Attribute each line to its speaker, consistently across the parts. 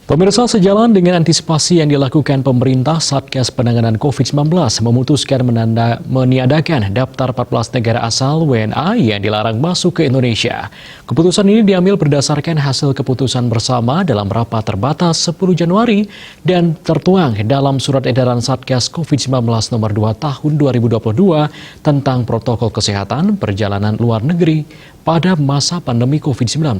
Speaker 1: Pemirsa, sejalan dengan antisipasi yang dilakukan pemerintah, Satgas Penanganan COVID-19 memutuskan meniadakan daftar 14 negara asal WNA yang dilarang masuk ke Indonesia. Keputusan ini diambil berdasarkan hasil keputusan bersama dalam rapat terbatas 10 Januari dan tertuang dalam surat edaran Satgas COVID-19 nomor 2 tahun 2022 tentang protokol kesehatan perjalanan luar negeri pada masa pandemi COVID-19.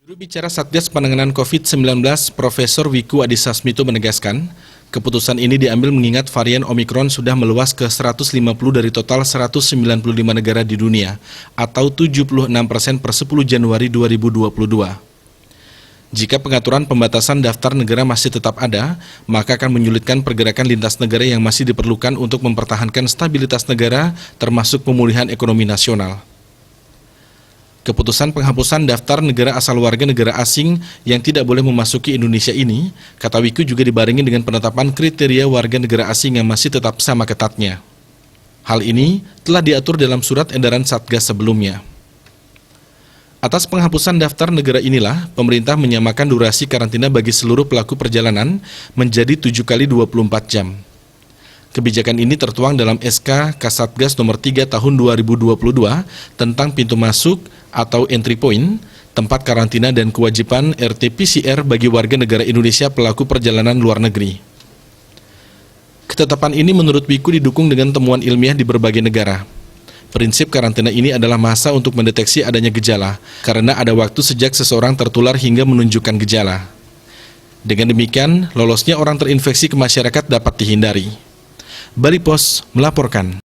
Speaker 2: Juru bicara Satgas Penanganan COVID-19, Profesor Wiku Adhisa Smito menegaskan, keputusan ini diambil mengingat varian Omikron sudah meluas ke 150 dari total 195 negara di dunia, atau 76% per 10 Januari 2022. Jika pengaturan pembatasan daftar negara masih tetap ada, maka akan menyulitkan pergerakan lintas negara yang masih diperlukan untuk mempertahankan stabilitas negara, termasuk pemulihan ekonomi nasional. Keputusan penghapusan daftar negara asal warga negara asing yang tidak boleh memasuki Indonesia ini, kata Wiku, juga dibarengi dengan penetapan kriteria warga negara asing yang masih tetap sama ketatnya. Hal ini telah diatur dalam surat edaran Satgas sebelumnya. Atas penghapusan daftar negara inilah, pemerintah menyamakan durasi karantina bagi seluruh pelaku perjalanan menjadi 7 kali 24 jam. Kebijakan ini tertuang dalam SK Kasatgas nomor 3 tahun 2022 tentang pintu masuk atau entry point, tempat karantina dan kewajiban RT-PCR bagi warga negara Indonesia pelaku perjalanan luar negeri. Ketetapan ini menurut Wiku didukung dengan temuan ilmiah di berbagai negara. Prinsip karantina ini adalah masa untuk mendeteksi adanya gejala, karena ada waktu sejak seseorang tertular hingga menunjukkan gejala. Dengan demikian, lolosnya orang terinfeksi ke masyarakat dapat dihindari. Bali Pos melaporkan.